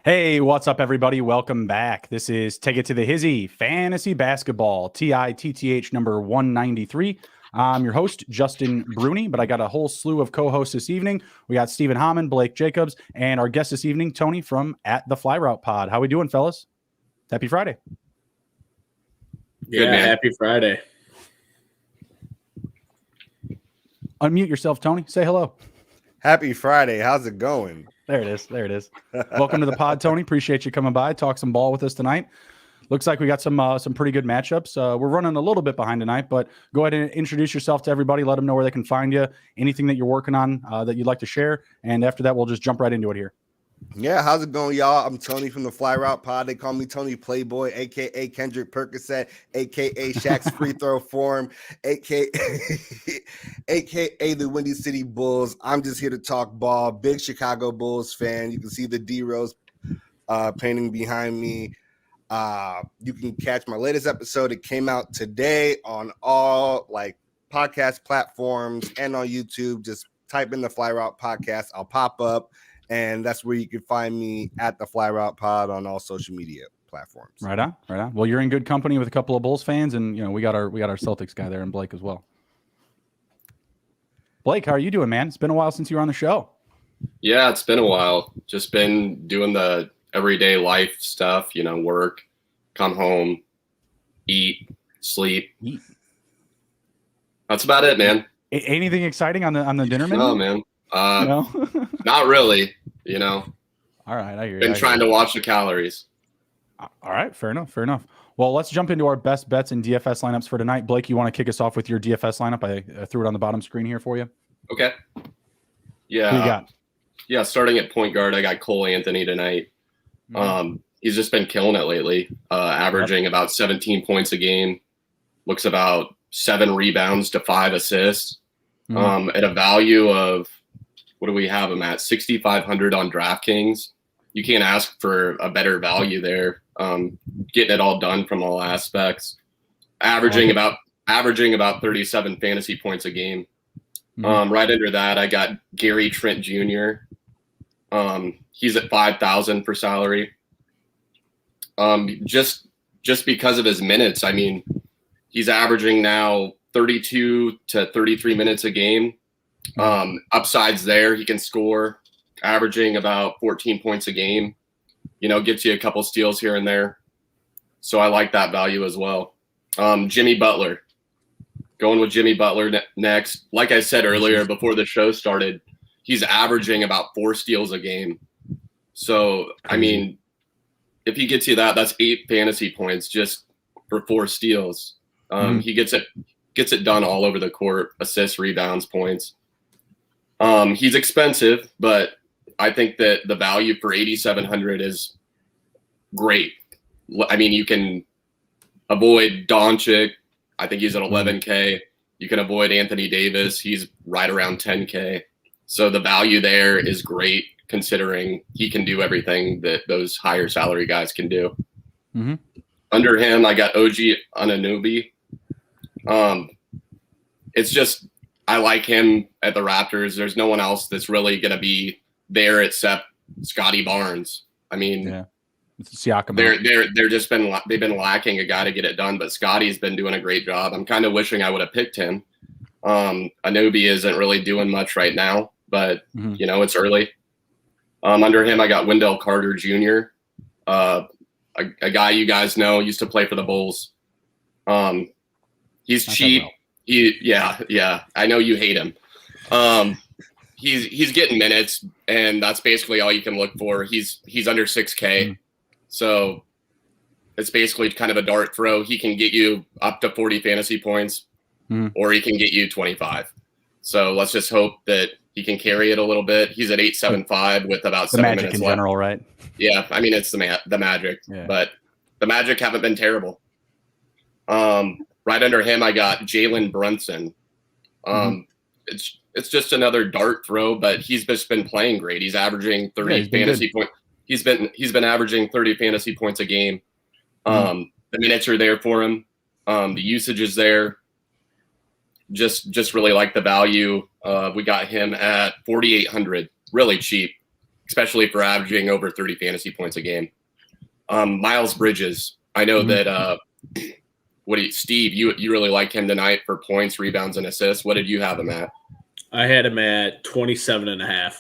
Hey, what's up, everybody? Welcome back. This is Take It to the Hizzy Fantasy Basketball, TITTH number 193. I'm your host, Justin Bruni, but I got a whole slew of co-hosts this evening. We got Stephen Hammond, Blake Jacobs, and our guest this evening, Tony from at the Fly Route Pod. How we doing, fellas? Happy Friday. Good, man. Happy Friday. Unmute yourself, Tony. Say hello. Happy Friday. How's it going? There it is. There it is. Welcome to the pod, Tony. Appreciate you coming by. Talk some ball with us tonight. Looks like we got some pretty good matchups. We're running a little bit behind tonight, but go ahead and introduce yourself to everybody. Let them know where they can find you. Anything that you're working on that you'd like to share. And after that, we'll just jump right into it here. Yeah, how's it going, y'all? I'm Tony from the Fly Route Pod. They call me Tony Playboy, a.k.a. Kendrick Percocet, a.k.a. Shaq's free throw form, a.k.a. the Windy City Bulls. I'm just here to talk ball. Big Chicago Bulls fan. You can see the D-Rose painting behind me. You can catch my latest episode. It came out today on all podcast platforms and on YouTube. Just type in the Fly Route Podcast. I'll pop up. And that's where you can find me at the Fly Route Pod on all social media platforms. Right on, right on. Well, you're in good company with a couple of Bulls fans, and we got our Celtics guy there, and Blake as well. Blake, how are you doing, man? It's been a while since you were on the show. Yeah, it's been a while. Just been doing the everyday life stuff. Work, come home, eat, sleep. That's about it, man. Anything exciting on the dinner menu? No, man. No? Not really, All right, I hear you. Been trying to watch the calories. All right, fair enough. Well, let's jump into our best bets and DFS lineups for tonight. Blake, you want to kick us off with your DFS lineup? I threw it on the bottom screen here for you. Okay. Yeah. Who you got? Yeah, starting at point guard, I got Cole Anthony tonight. Mm-hmm. He's just been killing it lately, averaging about 17 points a game. Looks about 7 rebounds to 5 assists. Mm-hmm. At a value of, what do we have him at? 6,500 on DraftKings. You can't ask for a better value there. Getting it all done from all aspects. Averaging about 37 fantasy points a game. Mm-hmm. Right under that, I got Gary Trent Jr. He's at 5,000 for salary. Just because of his minutes. I mean, he's averaging now 32 to 33 minutes a game. Upsides there, he can score, averaging about 14 points a game. Gets you a couple steals here and there. So I like that value as well. Jimmy Butler. Going with Jimmy Butler next. Like I said earlier, before the show started, he's averaging about 4 steals a game. So, I mean, if he gets you that's 8 fantasy points just for 4 steals. He gets it done all over the court, assists, rebounds, points. He's expensive, but I think that the value for 8,700 is great. I mean, you can avoid Doncic. I think he's at 11K. You can avoid Anthony Davis. He's right around 10K. So the value there is great, considering he can do everything that those higher salary guys can do. Mm-hmm. Under him, I got OG Anunoby. It's just, I like him at the Raptors. There's no one else that's really going to be there except Scotty Barnes. I mean, yeah. It's Siakam. They've been lacking a guy to get it done, but Scotty's been doing a great job. I'm kind of wishing I would have picked him. Anunoby isn't really doing much right now, but it's early. Under him, I got Wendell Carter Jr., a guy you guys know, used to play for the Bulls. He's cheap. Yeah. I know you hate him. He's getting minutes, and that's basically all you can look for. He's under 6K, so it's basically kind of a dart throw. He can get you up to 40 fantasy points, or he can get you 25. So let's just hope that he can carry it a little bit. He's at 8.75 with about 7 minutes left. The Magic in general, right? Yeah, I mean, it's the Magic, but the Magic haven't been terrible. Right under him, I got Jalen Brunson. It's just another dart throw, but he's just been playing great. He's averaging 30 fantasy points. He's been averaging 30 fantasy points a game. The minutes are there for him. The usage is there. Just really like the value. We got him at 4,800, really cheap, especially for averaging over 30 fantasy points a game. Miles Bridges, I know that. Steve? You really like him tonight for points, rebounds, and assists. What did you have him at? I had him at 27.5.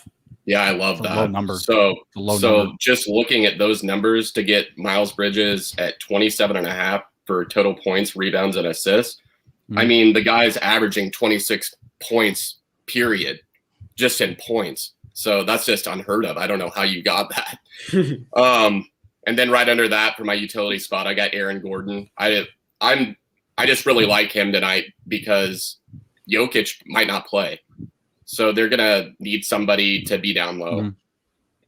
Yeah, I love that. Low number. So number. Just looking at those numbers to get Miles Bridges at 27.5 for total points, rebounds, and assists. I mean, the guy's averaging 26 points, period, just in points. So that's just unheard of. I don't know how you got that. And then right under that for my utility spot, I got Aaron Gordon. I just really like him tonight because Jokic might not play. So they're going to need somebody to be down low.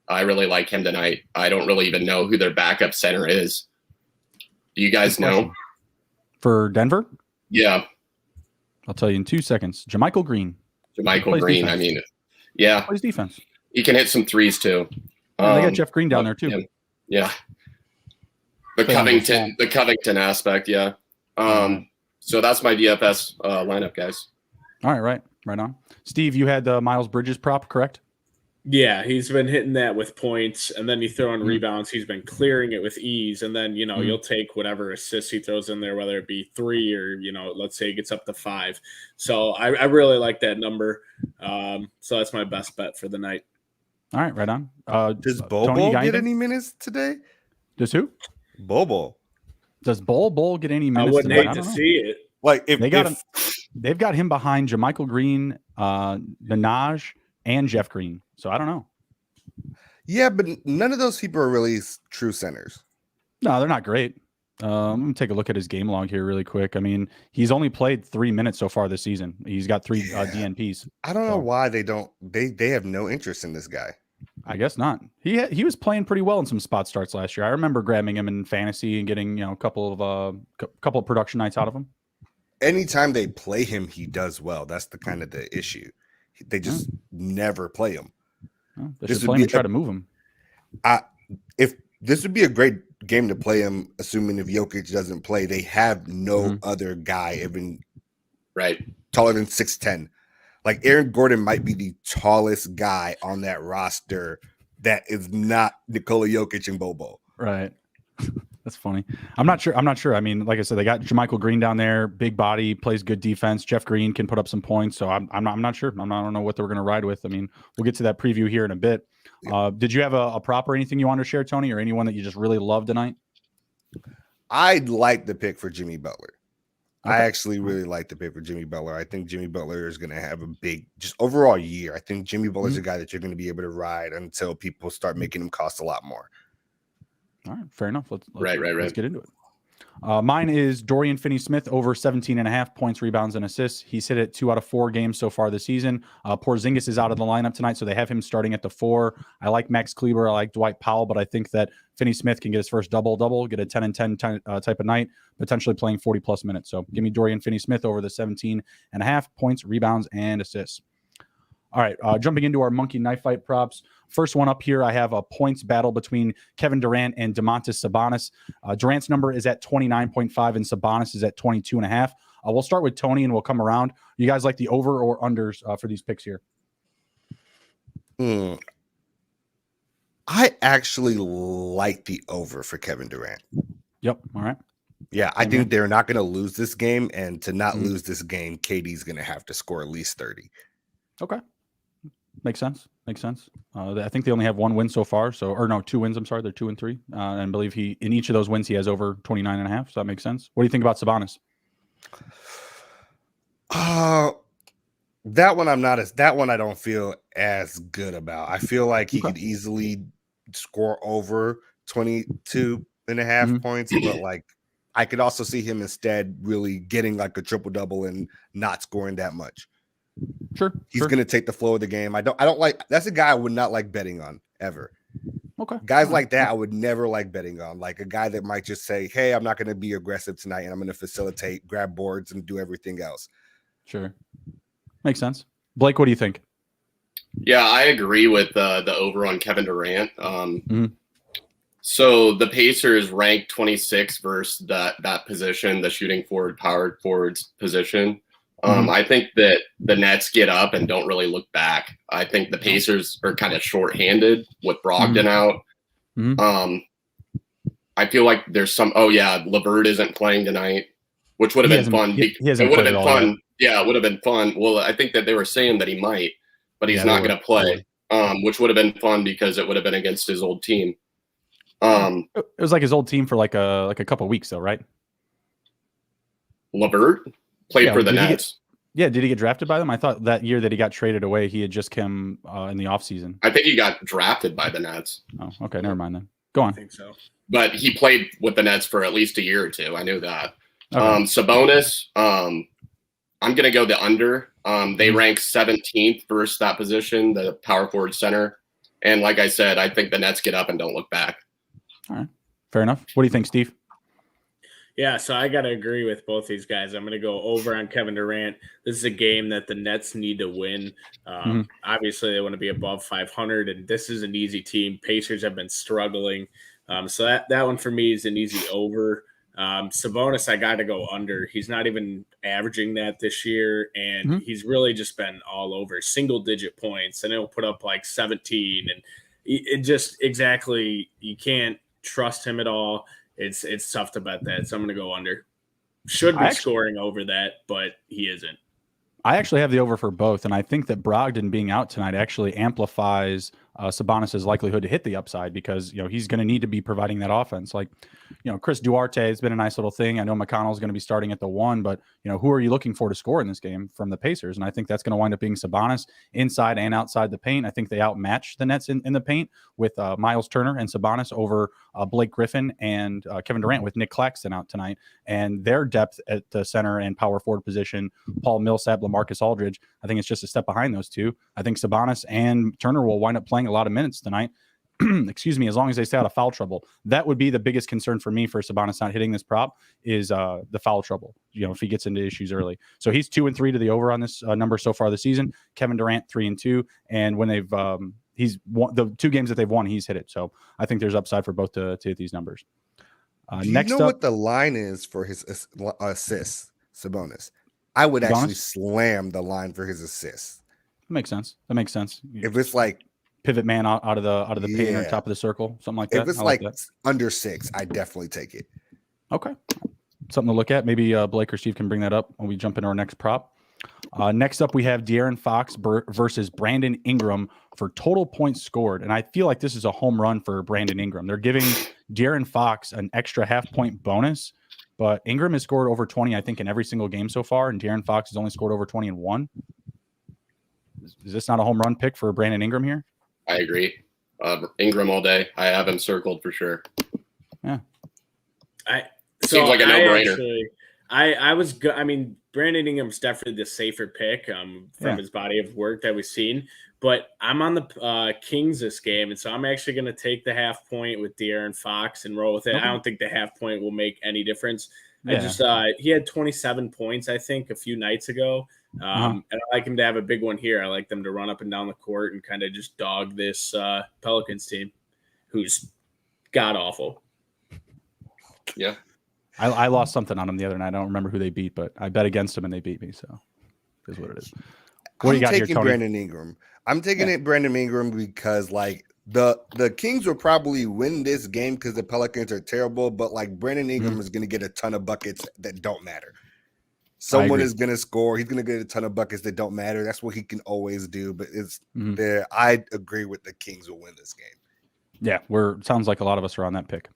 I really like him tonight. I don't really even know who their backup center is. Do you guys know? For Denver? Yeah. I'll tell you in 2 seconds. JaMychal Green. JaMychal Green, defense. I mean, yeah. Plays defense. He can hit some threes too. They got Jeff Green down there too. Yeah. The Covington aspect, yeah. So that's my DFS lineup, guys. All right, right on. Steve, you had the Miles Bridges prop, correct? Yeah, he's been hitting that with points, and then you throw in rebounds. He's been clearing it with ease, and then, you'll take whatever assists he throws in there, whether it be 3 or, let's say he gets up to 5. So I really like that number. So that's my best bet for the night. All right, right on. Does Bobo get any minutes today? Does who? Bobo. Does Bol get any minutes? I wouldn't hate to see it. Like if they've got him behind JaMychal Green, Minaj, and Jeff Green. So I don't know. Yeah, but none of those people are really true centers. No, they're not great. I'm going to take a look at his game log here really quick. I mean, he's only played 3 minutes so far this season. He's got 3 DNPs. I don't know why they have no interest in this guy. I guess not. He was playing pretty well in some spot starts last year. I remember grabbing him in fantasy and getting a couple of production nights out of him. Anytime they play him, he does well. That's the kind of the issue. They just never play him. Well, they should play him and try to move him. If this would be a great game to play him, assuming if Jokic doesn't play, they have no other guy even taller than 6'10". Like Aaron Gordon might be the tallest guy on that roster that is not Nikola Jokic and Bobo. Right. That's funny. I'm not sure. I mean, like I said, they got JaMychal Green down there, big body, plays good defense. Jeff Green can put up some points. So I'm not sure. I don't know what they're going to ride with. I mean, we'll get to that preview here in a bit. Did you have a prop or anything you wanted to share, Tony, or anyone that you just really loved tonight? I'd like the pick for Jimmy Butler. Okay. I actually really like the pick for Jimmy Butler. I think Jimmy Butler is going to have a big, just overall year. I think Jimmy Butler's a guy that you're going to be able to ride until people start making him cost a lot more. All right, fair enough. Let's get into it. Mine is Dorian Finney-Smith over 17.5 points, rebounds, and assists. He's hit it 2 out of 4 games so far this season. Porzingis is out of the lineup tonight, so they have him starting at the 4. I like Max Klieber. I like Dwight Powell, but I think that Finney-Smith can get his first double-double, get a 10 and 10 type of night, potentially playing 40-plus minutes. So give me Dorian Finney-Smith over the 17.5 points, rebounds, and assists. All right, jumping into our monkey knife fight props. First one up here, I have a points battle between Kevin Durant and Damonte Sabanis. Durant's number is at 29.5 and Sabanis is at 22.5. We'll start with Tony and we'll come around. You guys like the over or unders for these picks here? I actually like the over for Kevin Durant. Yep. All right. Yeah, I think they're not going to lose this game, and to not lose this game, KD's going to have to score at least 30. Okay. Makes sense. I think they only have 1 win so far. 2 wins. I'm sorry. They're 2 and 3. And I believe in each of those wins, he has over 29.5. So that makes sense. What do you think about Sabanis? That one I don't feel as good about. I feel like he could easily score over 22.5 points, but like I could also see him instead really getting like a triple-double and not scoring that much. Sure. He's going to take the flow of the game. I don't like, that's a guy I would not like betting on ever. Okay. Guys like that, I would never like betting on. Like a guy that might just say, hey, I'm not going to be aggressive tonight and I'm going to facilitate, grab boards, and do everything else. Sure. Makes sense. Blake, what do you think? Yeah, I agree with the over on Kevin Durant. So the Pacers ranked 26 versus that position, the shooting forward, power forwards position. I think that the Nets get up and don't really look back. I think the Pacers are kind of shorthanded with Brogdon out. I feel like there's some. Oh yeah, LeVert isn't playing tonight, which would have been fun. He hasn't it would have played been at all fun. Yeah, it would have been fun. Well, I think that they were saying that he might, but he's not going to play. Which would have been fun because it would have been against his old team. It was like his old team for like a couple of weeks, though, right? LeVert played for the Nets. Did he get drafted by them? I thought that year that he got traded away, he had just come in the offseason. I think he got drafted by the Nets. Oh, okay, never mind then. Go on. I think so. But he played with the Nets for at least a year or two. I knew that. Okay. Sabonis, I'm going to go the under. They rank 17th versus that position, the power forward center. And like I said, I think the Nets get up and don't look back. All right. Fair enough. What do you think, Steve? Yeah, so I got to agree with both these guys. I'm going to go over on Kevin Durant. This is a game that the Nets need to win. Obviously, they want to be above 500, and this is an easy team. Pacers have been struggling. So that one for me is an easy over. Sabonis, I got to go under. He's not even averaging that this year, and he's really just been all over single-digit points, and he'll put up like 17, and it just exactly you can't trust him at all. It's tough to bet that, so I'm going to go under. Should be scoring over that, but he isn't. I actually have the over for both, and I think that Brogdon being out tonight actually amplifies Sabonis' likelihood to hit the upside because he's going to need to be providing that offense. Like Chris Duarte has been a nice little thing. I know McConnell's going to be starting at the 1, but who are you looking for to score in this game from the Pacers? And I think that's going to wind up being Sabonis inside and outside the paint. I think they outmatch the Nets in the paint with Miles Turner and Sabonis over Blake Griffin and Kevin Durant with Nick Claxton out tonight. And their depth at the center and power forward position, Paul Millsap, LaMarcus Aldridge, I think it's just a step behind those two. I think Sabonis and Turner will wind up playing a lot of minutes tonight. Excuse me, as long as they stay out of foul trouble. That would be the biggest concern for me for Sabonis not hitting this prop is the foul trouble, if he gets into issues early. So he's 2-3 to the over on this number so far this season. Kevin Durant 3-2. And when they've he's won the 2 games that they've won, he's hit it. So I think there's upside for both to hit these numbers. Next up, what the line is for his assists, Sabonis? I would actually slam the line for his assists. That makes sense. If it's like pivot man out of the paint or top of the circle, something like that. If it's like under 6, I definitely take it. Okay. Something to look at. Maybe Blake or Steve can bring that up when we jump into our next prop. Next up, we have De'Aaron Fox versus Brandon Ingram for total points scored. And I feel like this is a home run for Brandon Ingram. They're giving De'Aaron Fox an extra half-point bonus, but Ingram has scored over 20, I think, in every single game so far, and De'Aaron Fox has only scored over 20 in 1. Is this not a home run pick for Brandon Ingram here? I agree. Ingram all day. I have him circled for sure. Yeah. Seems like a no-brainer. I mean, Brandon Ingram's definitely the safer pick from his body of work that we've seen. But I'm on the Kings this game, and so I'm actually going to take the half point with De'Aaron Fox and roll with it. Okay. I don't think the half point will make any difference. Yeah. He had 27 points, I think, a few nights ago. And I like him to have a big one here. I like them to run up and down the court and kind of just dog this Pelicans team, who's god-awful. Yeah. I lost something on them the other night. I don't remember who they beat, but I bet against them and they beat me. So is what it is. What do you got here, Tony? Brandon Ingram. I'm taking it Brandon Ingram because the Kings will probably win this game because the Pelicans are terrible, but Brandon Ingram is going to get a ton of buckets that don't matter. Someone is going to score. He's going to get a ton of buckets that don't matter. That's what he can always do. But it's there. I agree with the Kings will win this game. Yeah, sounds like a lot of us are on that pick.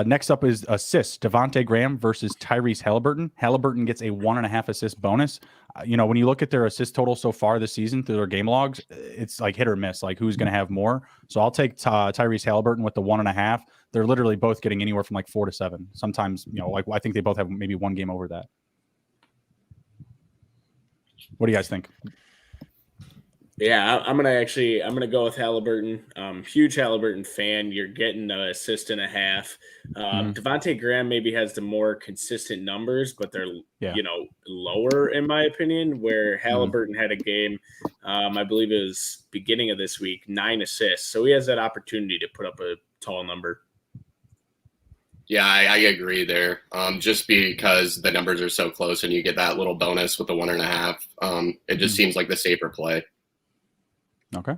Next up is assists. Devante Graham versus Tyrese Halliburton. Halliburton gets a 1.5 assist bonus. When you look at their assist total so far this season through their game logs, it's like hit or miss, like who's going to have more. So I'll take Tyrese Halliburton with the 1.5. They're literally both getting anywhere from 4 to 7. Sometimes, I think they both have maybe one game over that. What do you guys think? Yeah, I'm gonna go with Halliburton. Huge Halliburton fan. You're getting an assist and a half. Devante Graham maybe has the more consistent numbers, but they're lower in my opinion. Where Halliburton had a game, I believe it was beginning of this week, 9 assists. So he has that opportunity to put up a tall number. Yeah, I agree there. Just because the numbers are so close and you get that little bonus with the 1.5, it just seems like the safer play. Okay.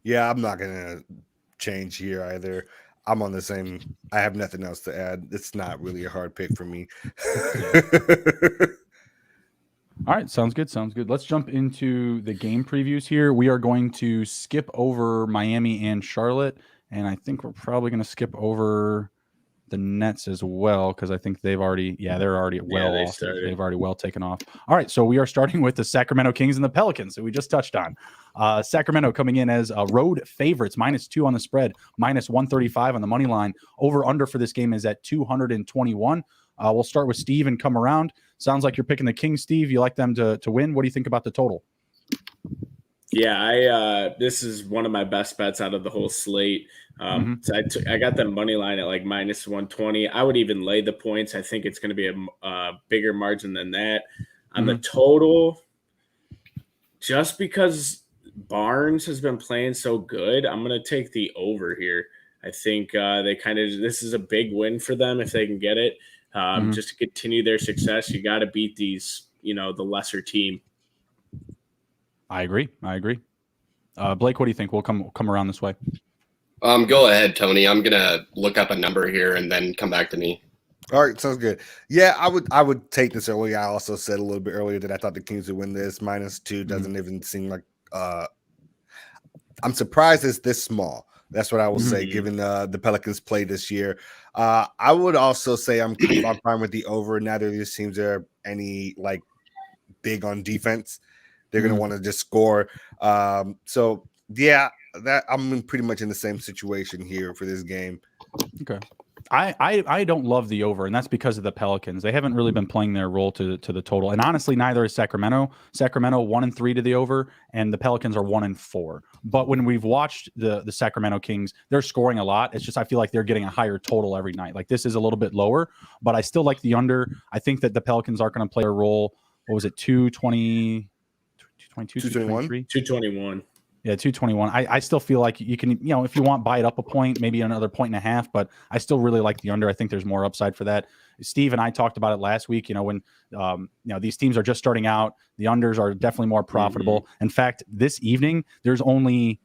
Yeah, I'm not gonna change here either. I'm on the same. I have nothing else to add. It's not really a hard pick for me. All right, sounds good. Let's jump into the game previews here. We are going to skip over Miami and Charlotte, and I think we're probably going to skip over the Nets as well because I think they're already off. They've already well taken off. All right, so we are starting with the Sacramento Kings and the Pelicans that we just touched on. Sacramento coming in as road favorites, -2 on the spread, -135 on the money line. Over under for this game is at 221. We'll start with Steve and come around. Sounds like you're picking the Kings, Steve. You like them to win. What do you think about the total? Yeah, this is one of my best bets out of the whole slate. So I got the money line at like -120. I would even lay the points. I think it's going to be a bigger margin than that. On the total, just because Barnes has been playing so good, I'm going to take the over here. I think this is a big win for them if they can get it. Just to continue their success, you got to beat these, the lesser team. I agree. Blake, what do you think? We'll come around this way. Go ahead, Tony. I'm gonna look up a number here and then come back to me. All right, sounds good. Yeah, I would take this early. I also said a little bit earlier that I thought the Kings would win this. -2 doesn't even seem like. I'm surprised it's this small. That's what I will say, given the Pelicans play this year. I would also say I'm fine with the over. Neither of these teams are any big on defense. They're going to want to just score. So yeah, that I'm pretty much in the same situation here for this game. Okay. I don't love the over, and that's because of the Pelicans. They haven't really been playing their role to the total. And honestly, neither is Sacramento. Sacramento 1-3 to the over, and the Pelicans are 1-4. But when we've watched the Sacramento Kings, they're scoring a lot. It's just I feel like they're getting a higher total every night. Like this is a little bit lower, but I still like the under. I think that the Pelicans are going to play a role. What was it? 220, 221, 221. Yeah, 221. I still feel like you can, if you want, buy it up a point, maybe another 1.5, but I still really like the under. I think there's more upside for that. Steve and I talked about it last week, when these teams are just starting out, the unders are definitely more profitable. In fact, this evening, there's only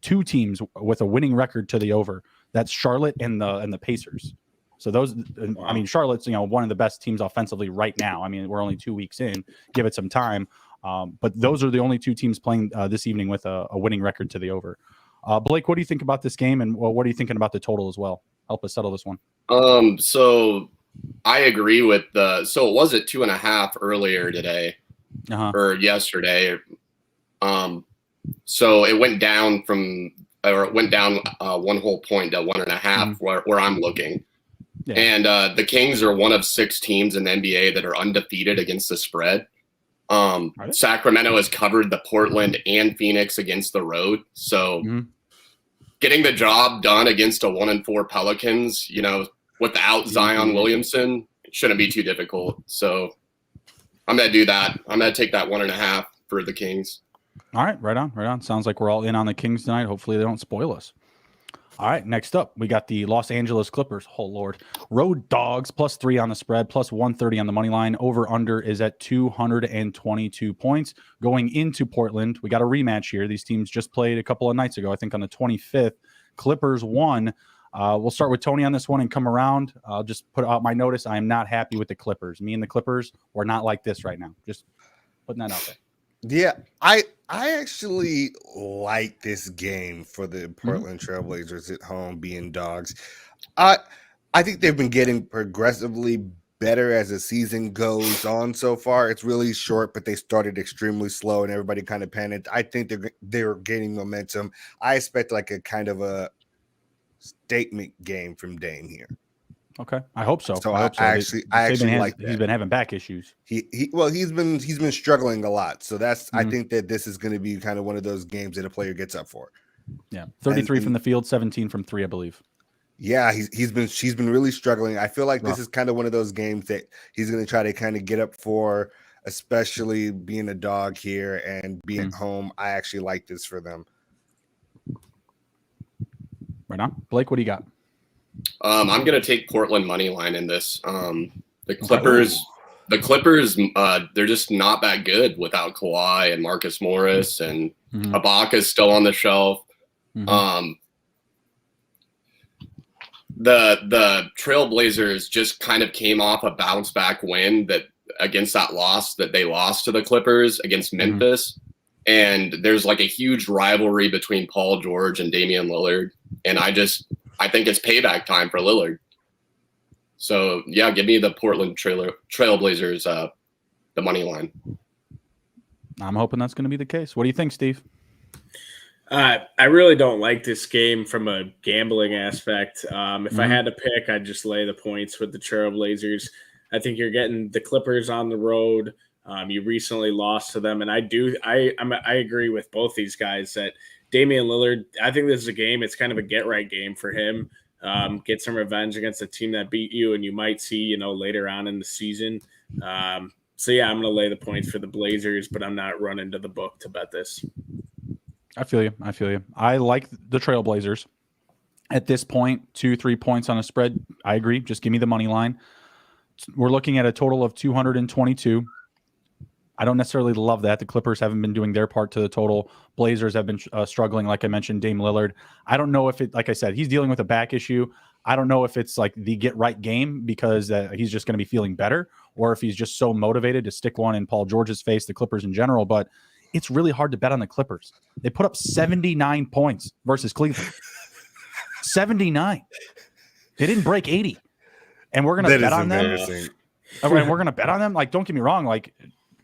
2 teams with a winning record to the over. That's Charlotte and the Pacers. So those, wow. I mean, Charlotte's, one of the best teams offensively right now. I mean, we're only 2 weeks in, give it some time. But those are the only 2 teams playing this evening with a winning record to the over. Blake, what do you think about this game, and what are you thinking about the total as well? Help us settle this one. So I agree with so it was at 2.5 earlier today or yesterday. So it went down 1 whole point to 1.5 where I'm looking. Yeah. And the Kings are one of 6 teams in the NBA that are undefeated against the spread. Sacramento has covered the Portland and Phoenix against the road. So getting the job done against a 1-4 Pelicans, without Zion Williamson, shouldn't be too difficult. So I'm going to do that. I'm going to take that 1.5 for the Kings. All right. Right on. Sounds like we're all in on the Kings tonight. Hopefully they don't spoil us. All right, next up, we got the Los Angeles Clippers. Oh, Lord. Road dogs, +3 on the spread, +130 on the money line. Over-under is at 222 points. Going into Portland, we got a rematch here. These teams just played a couple of nights ago, I think on the 25th. Clippers won. We'll start with Tony on this one and come around. I'll just put out my notice. I am not happy with the Clippers. Me and the Clippers, we're not like this right now. Just putting that out there. Yeah, I actually like this game for the Portland Trailblazers at home being dogs. I think they've been getting progressively better as the season goes on so far. It's really short, but they started extremely slow and everybody kind of panicked. I think they're gaining momentum. I expect like a kind of a statement game from Dame here. Okay. I hope so. So I hope so. I actually like that. He's been having back issues. He's been struggling a lot. So that's I think that this is going to be kind of one of those games that a player gets up for. Yeah. 33 from the field, 17 from 3, I believe. Yeah, she's been really struggling. I feel like this is kind of one of those games that he's going to try to kind of get up for, especially being a dog here and being at home. I actually like this for them. Right on. Blake, what do you got? I'm going to take Portland money line in this. The Clippers, they're just not that good without Kawhi and Marcus Morris, and Ibaka's still on the shelf. The Trailblazers just kind of came off a bounce back win against that loss that they lost to the Clippers against Memphis. And there's like a huge rivalry between Paul George and Damian Lillard. And I think it's payback time for Lillard. So yeah, give me the Portland Trailblazers, the money line. I'm hoping that's going to be the case. What do you think, Steve? I really don't like this game from a gambling aspect. If I had to pick, I'd just lay the points with the Trailblazers. I think you're getting the Clippers on the road. You recently lost to them, and I agree with both these guys that Damian Lillard, I think this is a game. It's kind of a get-right game for him. Get some revenge against a team that beat you, and you might see, later on in the season. So yeah, I'm going to lay the points for the Blazers, but I'm not running to the book to bet this. I feel you. I like the Trailblazers. At this point, 2-3 points on a spread. I agree. Just give me the money line. We're looking at a total of 222. I don't necessarily love that. The Clippers haven't been doing their part to the total. Blazers have been struggling, like I mentioned, Dame Lillard. I don't know if like I said, he's dealing with a back issue. I don't know if it's like the get-right game because he's just going to be feeling better, or if he's just so motivated to stick one in Paul George's face, the Clippers in general. But it's really hard to bet on the Clippers. They put up 79 points versus Cleveland. 79. They didn't break 80. And we're going to bet on them. And we're going to bet on them. Like, don't get me wrong. Like,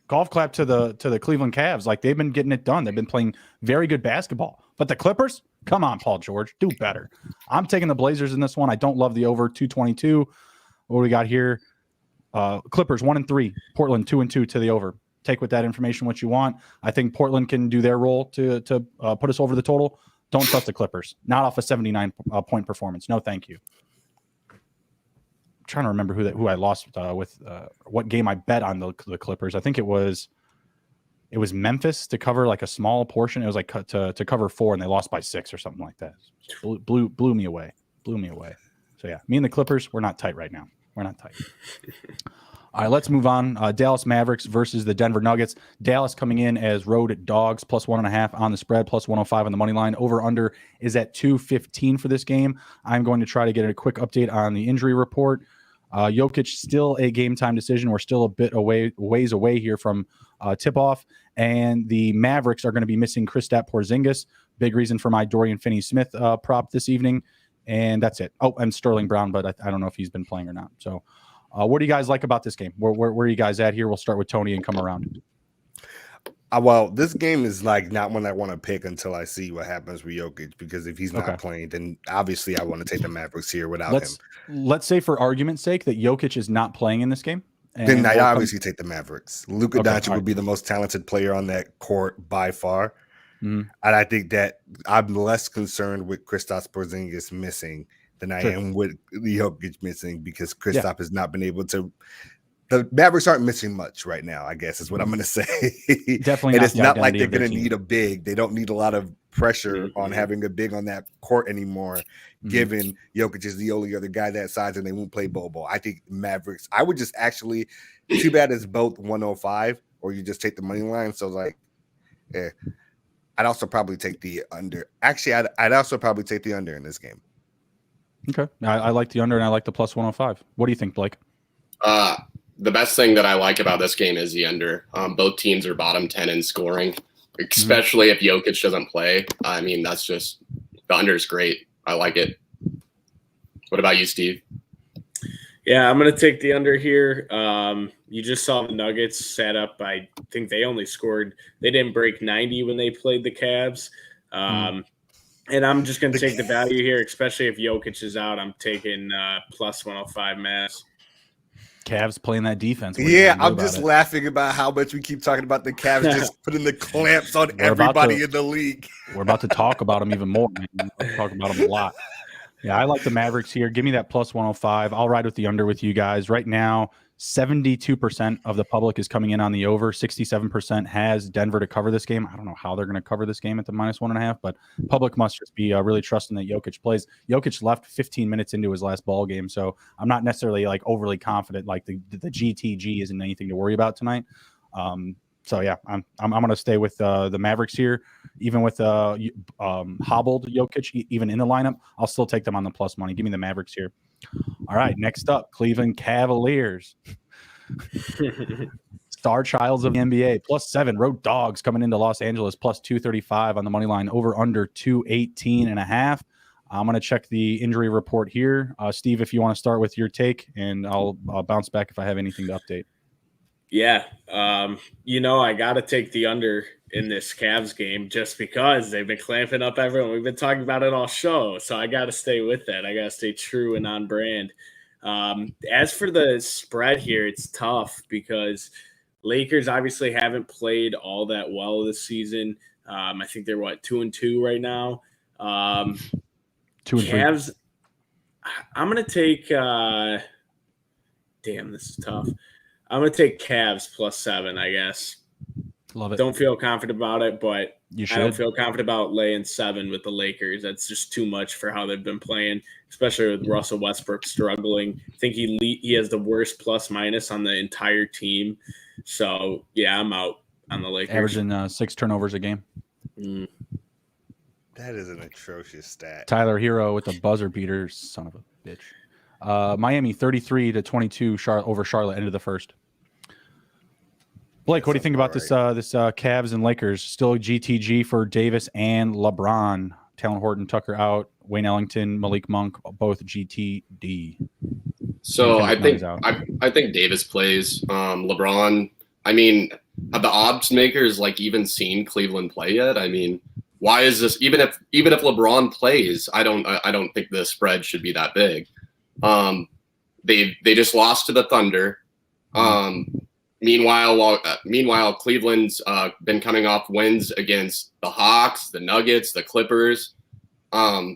golf clap to the Cleveland Cavs. Like, they've been getting it done. They've been playing very good basketball. But the Clippers, come on, Paul George, do better. I'm taking the Blazers in this one. I don't love the over 222. What do we got here? Clippers 1-3, Portland 2-2 to the over. Take with that information what you want. I think Portland can do their role to put us over the total. Don't trust the Clippers. Not off a 79 point performance. No, thank you. I'm trying to remember who I lost with. What game I bet on the Clippers. I think it was Memphis to cover like a small portion. It was like to cover 4, and they lost by 6 or something like that. Blew me away. So yeah, me and the Clippers, we're not tight right now. We're not tight. All right, let's move on. Dallas Mavericks versus the Denver Nuggets. Dallas coming in as road dogs, plus 1.5 on the spread, plus 105 on the money line. Over under is at 215 for this game. I'm going to try to get a quick update on the injury report. Jokic still a game time decision. We're still a bit ways away here from tip off, and the Mavericks are going to be missing Kristaps Porzingis. Big reason for my Dorian Finney-Smith prop this evening, and that's it. Oh, and Sterling Brown, but I don't know if he's been playing or not. So. What do you guys like about this game? Where are you guys at here? We'll start with Tony and come around. Well, this game is like not one I want to pick until I see what happens with Jokic, because if he's not playing, then obviously I want to take the Mavericks here without him. Let's say for argument's sake that Jokic is not playing in this game. Then I obviously take the Mavericks. Luka Doncic would be the most talented player on that court by far. And I think that I'm less concerned with Kristaps Porzingis missing than I am with Jokic missing, because Kristaps has not been able to. The Mavericks aren't missing much right now, I guess is what I'm going to say. Definitely, and it's not like they're going to need a big. They don't need a lot of pressure on having a big on that court anymore, given Jokic is the only other guy that size and they won't play Bobo. I think Mavericks. I would just actually. Too bad it's both 105, or you just take the money line. So like, I'd also probably take the under. Actually, I'd also probably take the under in this game. Okay. I like the under, and I like the plus 105. What do you think, Blake? The best thing that I like about this game is the under. Both teams are bottom 10 in scoring, especially if Jokic doesn't play. I mean, that's just – the under is great. I like it. What about you, Steve? Yeah, I'm going to take the under here. You just saw the Nuggets set up. I think they only scored – they didn't break 90 when they played the Cavs. And I'm just going to take the value here, especially if Jokic is out. I'm taking plus 105 Mavs. Cavs playing that defense. Yeah, I'm just laughing about how much we keep talking about the Cavs just putting the clamps on everybody in the league. We're about to talk about them even more, man. We'll talk about them a lot. Yeah, I like the Mavericks here. Give me that plus 105. I'll ride with the under with you guys. Right now, 72% of the public is coming in on the over. 67% has Denver to cover this game. I don't know how they're going to cover this game at the minus 1.5, but public must just be really trusting that Jokic plays. Jokic left 15 minutes into his last ball game, so I'm not necessarily like overly confident. Like the GTG isn't anything to worry about tonight. So yeah, I'm going to stay with the Mavericks here, even with hobbled Jokic, even in the lineup. I'll still take them on the plus money. Give me the Mavericks here. All right, next up, Cleveland Cavaliers. Star Childs of the NBA, +7. Road Dogs coming into Los Angeles, plus 235 on the money line, over under 218.5. I'm going to check the injury report here. Steve, if you want to start with your take, and I'll bounce back if I have anything to update. Yeah, I got to take the under in this Cavs game just because they've been clamping up everyone. We've been talking about it all show, so I got to stay with that. I got to stay true and on brand. As for the spread here, it's tough because Lakers obviously haven't played all that well this season. I think they're 2-2 right now. 2 and 3. Cavs, I'm going to take damn, this is tough. I'm going to take Cavs +7, I guess. Love it. Don't feel confident about it, but you should. I don't feel confident about laying 7 with the Lakers. That's just too much for how they've been playing, especially with Russell Westbrook struggling. I think he has the worst plus-minus on the entire team. So, yeah, I'm out on the Lakers. Averaging 6 turnovers a game. That is an atrocious stat. Tyler Hero with the buzzer beater, son of a bitch. Miami 33-22 over Charlotte, end of the first. Blake, what do you think about this Cavs and Lakers? Still GTG for Davis and LeBron. Talon Horton Tucker out. Wayne Ellington, Malik Monk, both GTD. So I think Davis plays. LeBron. I mean, have the odds makers even seen Cleveland play yet? I mean, why is this? Even if LeBron plays, I don't think the spread should be that big. They just lost to the Thunder. Meanwhile, Cleveland's been coming off wins against the Hawks, the Nuggets, the Clippers. I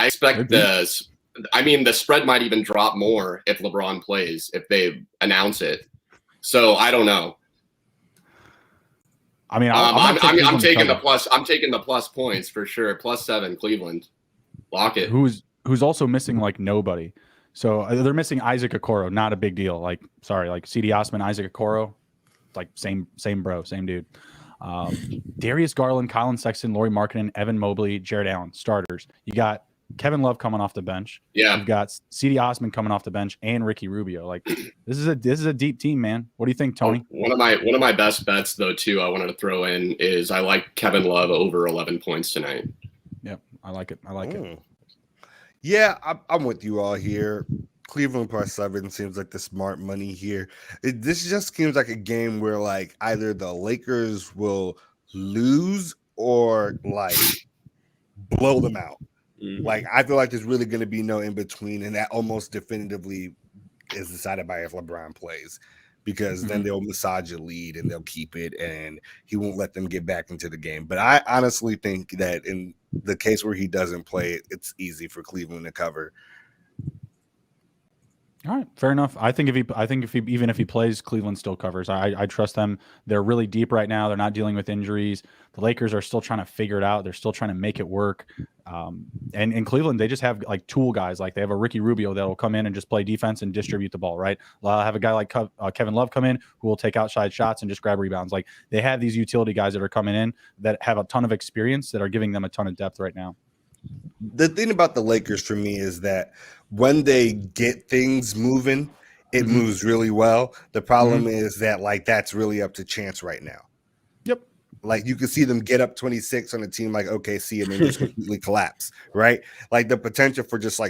expect the spread might even drop more if LeBron plays, if they announce it. So I don't know. I mean, I'm taking the plus. I'm taking the plus points for sure. +7 Cleveland. Lock it. Who's also missing nobody. So they're missing Isaac Okoro. Not a big deal. CD Osman, Isaac Okoro, same bro, same dude. Darius Garland, Colin Sexton, Lauri Markkanen, Evan Mobley, Jared Allen, starters. You got Kevin Love coming off the bench. Yeah. You've got CD Osman coming off the bench and Ricky Rubio. This is a deep team, man. What do you think, Tony? One of my best bets though too, I wanted to throw in is I like Kevin Love over 11 points tonight. Yep, I like it. It. Yeah, I'm with you all here. Cleveland +7 seems like the smart money here. This just seems like a game where either the Lakers will lose or blow them out. I feel like there's really going to be no in between, and that almost definitively is decided by if LeBron plays, because then they'll massage a lead and they'll keep it, and he won't let them get back into the game. But I honestly think that in the case where he doesn't play, it's easy for Cleveland to cover. All right, fair enough. I think if he plays, Cleveland still covers. I trust them. They're really deep right now. They're not dealing with injuries. The Lakers are still trying to figure it out. They're still trying to make it work. And in Cleveland, they just have tool guys. They have a Ricky Rubio that will come in and just play defense and distribute the ball. Right? I'll have a guy like Kevin Love come in who will take outside shots and just grab rebounds. They have these utility guys that are coming in that have a ton of experience that are giving them a ton of depth right now. The thing about the Lakers for me is that when they get things moving, it moves really well. The problem is that that's really up to chance right now. Yep. You can see them get up 26 on a team like OKC and then just completely collapse, right? The potential for just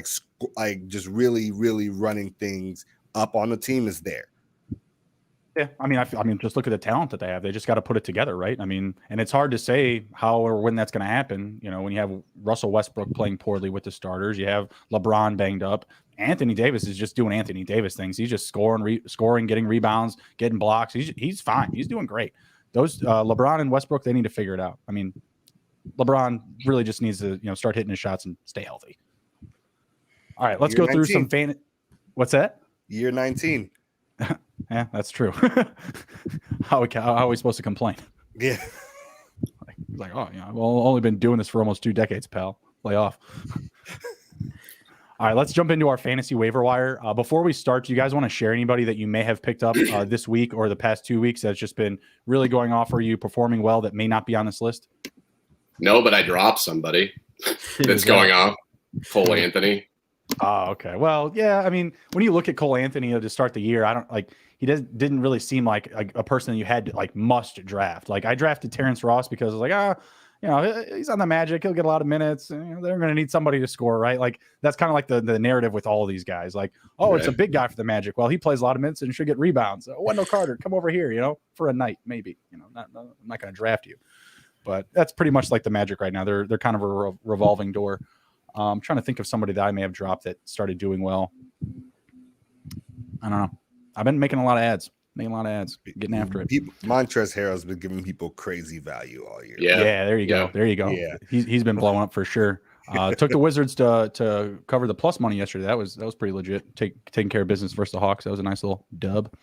just really, really running things up on the team is there. Yeah, I mean, just look at the talent that they have. They just got to put it together, right? I mean, and it's hard to say how or when that's going to happen. You know, when you have Russell Westbrook playing poorly with the starters, you have LeBron banged up. Anthony Davis is just doing Anthony Davis things. He's just scoring, getting rebounds, getting blocks. He's fine. He's doing great. Those LeBron and Westbrook, they need to figure it out. I mean, LeBron really just needs to start hitting his shots and stay healthy. All right, let's go through some What's that? Year 19. Yeah, that's true. How are we supposed to complain? Yeah. Like, oh, I've only been doing this for almost 2 decades, pal. Lay off. All right, let's jump into our fantasy waiver wire. Before we start, do you guys want to share anybody that you may have picked up this week or the past 2 weeks that's just been really going off for you, performing well, that may not be on this list? No, but I dropped somebody that's going off. Cole Anthony. Oh, okay. Well, yeah. I mean, when you look at Cole Anthony to start the year, he didn't really seem like a person that you had to must draft. Like I drafted Terrence Ross because I was like, he's on the Magic. He'll get a lot of minutes. They're going to need somebody to score, right? Like that's kind of like the narrative with all of these guys. Like, oh, It's a big guy for the Magic. Well, he plays a lot of minutes and should get rebounds. Wendell Carter, come over here, for a night, maybe. I'm not going to draft you. But that's pretty much like the Magic right now. They're kind of a revolving door. I'm trying to think of somebody that I may have dropped that started doing well. I don't know. I've been making a lot of ads, getting after it. Montrezl Harrell's been giving people crazy value all year. Yeah, there you go. There you go. Yeah. He's been blowing up for sure. Took the Wizards to cover the plus money yesterday. That was pretty legit. Taking care of business versus the Hawks. That was a nice little dub.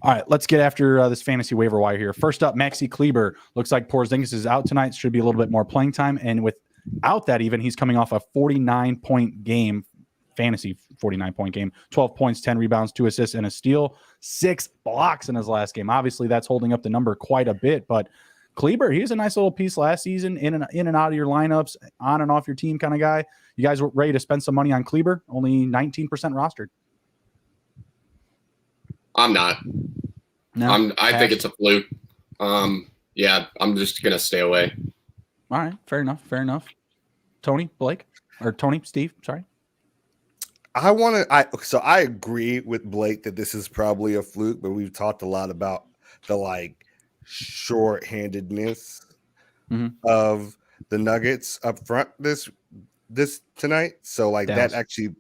All right, let's get after this fantasy waiver wire here. First up, Maxi Klieber. Looks like Porzingis is out tonight. Should be a little bit more playing time. And without that, even he's coming off a 49-point game, fantasy 49-point game. 12 points, 10 rebounds, 2 assists, and a steal. 6 blocks in his last game. Obviously, that's holding up the number quite a bit. But Klieber, he was a nice little piece last season, in and out of your lineups, on and off your team kind of guy. You guys were ready to spend some money on Klieber? Only 19% rostered. I'm not. No, I think it's a fluke. Yeah, I'm just gonna stay away. All right, fair enough. Tony, Steve, sorry. So I agree with Blake that this is probably a fluke, but we've talked a lot about the short-handedness of the Nuggets up front this tonight. So that actually.